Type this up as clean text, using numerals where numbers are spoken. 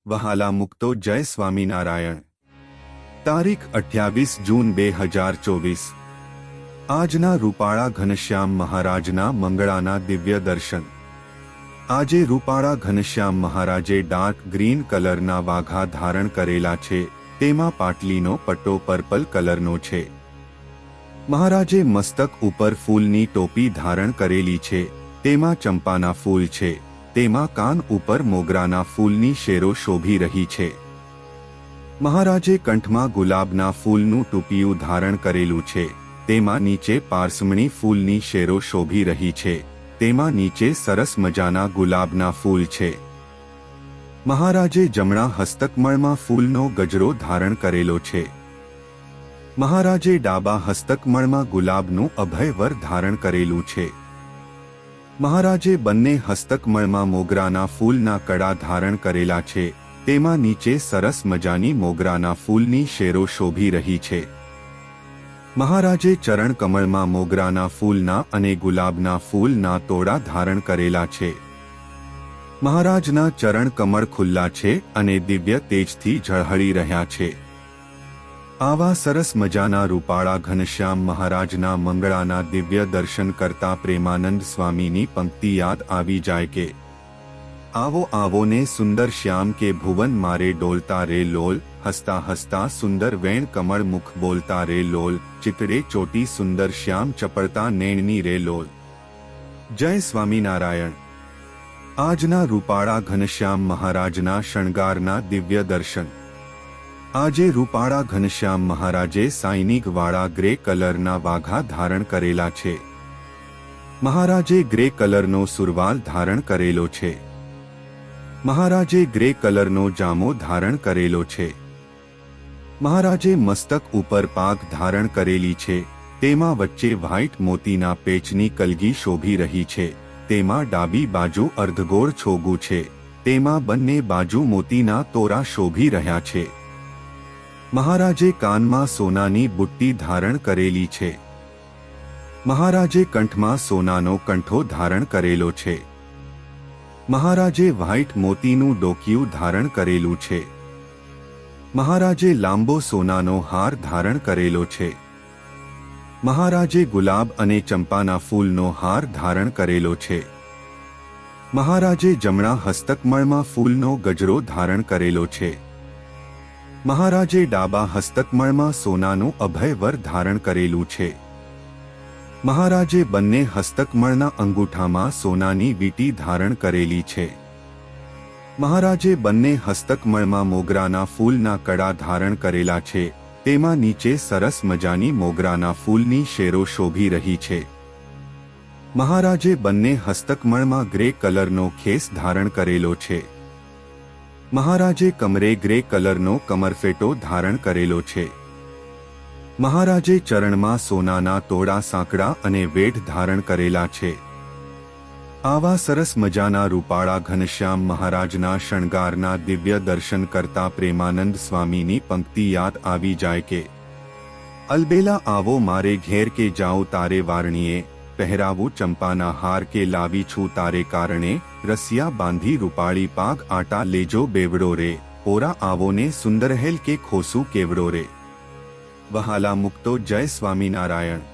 વહાલા મુક્તો જય સ્વામિનારાયણ। તારીખ 28 જૂન 2024। આજના રૂપાળા ઘનશ્યામ મહારાજના મંગળાના દિવ્ય દર્શન। આજે રૂપાળા ઘનશ્યામ મહારાજે ડાર્ક ગ્રીન કલરના વાઘા ધારણ કરેલા છે, તેમાં પાટલીનો પટ્ટો પર્પલ કલરનો છે। મહારાજે મસ્તક ઉપર ફૂલની ટોપી ધારણ કરેલી છે, તેમાં ચંપાના ફૂલ છે। તેમાં કાન ઉપર મોગરાના ફૂલની શેરો શોભી રહી છે। મહારાજે કંઠમાં ગુલાબના ફૂલનું ટૂપિયું ધારણ કરેલું છે, તેમાં નીચે પારસમણી ફૂલની શેરો શોભી રહી છે, તેમાં નીચે સરસ મજાના ગુલાબના ફૂલ છે। મહારાજે જમણા હસ્તકમળમાં ફૂલનો ગજરો ધારણ કરેલો છે। મહારાજે ડાબા હસ્તકમળમાં ગુલાબનું અભયવર ધારણ કરેલું છે। મહારાજે બંને હસ્તકમળમાં મોગરાના ફૂલના કડા ધારણ કરેલા છે, તેમાં નીચે સરસ મજાની મોગરાના ફૂલની શેરો શોભી રહી છે। મહારાજે ચરણ કમળમાં મોગરાના ફૂલના અને ગુલાબના ફૂલના તોડા ધારણ કરેલા છે। મહારાજના ચરણ કમળ ખુલ્લા છે અને દિવ્ય તેજથી ઝળહળી રહ્યા છે। આવા સરસ મજાના રૂપાળા ઘનશ્યામ મહારાજના મંગળાના દિવ્ય દર્શન કરતા પ્રેમાનંદ સ્વામીની પંક્તિ યાદ આવી જાય કે આવો આવો ને સુંદર શ્યામ કે ભુવન મારે ડોલતા રે લોલ, હસતા હસતા સુંદર વેણ કમળ મુખ બોલતા રે લોલ, ચિતડે ચોટી સુંદર શ્યામ ચપળતા નેણની રે લોલ। જય સ્વામિનારાયણ। આજના રૂપાળા ઘનશ્યામ મહારાજના શણગારના દિવ્ય દર્શન। આજે રૂપાળા ઘનશ્યામ મહારાજે સાઈનિગ વાળા ગ્રે કલરના વાઘા ધારણ કરેલા છે। મહારાજે ગ્રે કલરનો સુરવાલ ધારણ કરેલો છે। મહારાજે ગ્રે કલરનો જામો ધારણ કરેલો છે। મહારાજે મસ્તક ઉપર પાગ ધારણ કરેલી છે, તેમાં વચ્ચે વ્હાઇટ મોતીના પેચની કલગી શોભી રહી છે, તેમાં ડાબી બાજુ અર્ધગોળ છોગું છે, તેમાં બંને બાજુ મોતીના તોરા શોભી રહ્યા છે। મહારાજે કાનમાં સોનાની બુટ્ટી ધારણ કરેલી છે। મહારાજે કંઠમાં સોનાનો કંઠો ધારણ કરેલો છે। મહારાજે વ્હાઇટ મોતીનું ડોકિયું ધારણ કરેલું છે। મહારાજે લાંબો સોનાનો હાર ધારણ કરેલો છે। મહારાજે ગુલાબ અને ચંપાના ફૂલનો હાર ધારણ કરેલો છે। મહારાજે જમણા હસ્તકમળમાં ફૂલનો ગજરો ધારણ કરેલો છે। મહારાજે ડાબા હસ્તકમળમાં સોનાનું અભયવર ધારણ કરેલું છે। મહારાજે બંને હસ્તકમળના અંગૂઠામાં સોનાની વીંટી ધારણ કરેલી છે। મહારાજે બંને હસ્તકમળમાં મોગરાના ફૂલના કડા ધારણ કરેલા છે, તેમાં નીચે સરસ મજાની મોગરાના ફૂલની શેરો શોભી રહી છે। મહારાજે બંને હસ્તકમળમાં ગ્રે કલરનો ખેસ ધારણ કરેલો છે। મહારાજે કમરે ગ્રે કલરનો કમરફેટો ધારણ કરેલો છે। મહારાજે ચરણમાં સોનાના તોડા સાંકડા અને વેઢ ધારણ કરેલા છે। આવા સરસ મજાના રૂપાળા ઘનશ્યામ મહારાજના શણગારના દિવ્ય દર્શન કરતા પ્રેમાનંદ સ્વામીની પંક્તિ યાદ આવી જાય કે અલબેલા આવો મારે ઘેર કે જાઉં તારે વારણીએ, પહેરાવું ચંપાના હાર કે લાવી છું તારે કારણે, રસિયા બાંધી રૂપાળી પાગ આટા લેજો બેવડો રે, ઓરા આવો ને સુંદરહેલ કે ખોસું કેવડો રે। વહાલા મુક્તો જય સ્વામિનારાયણ।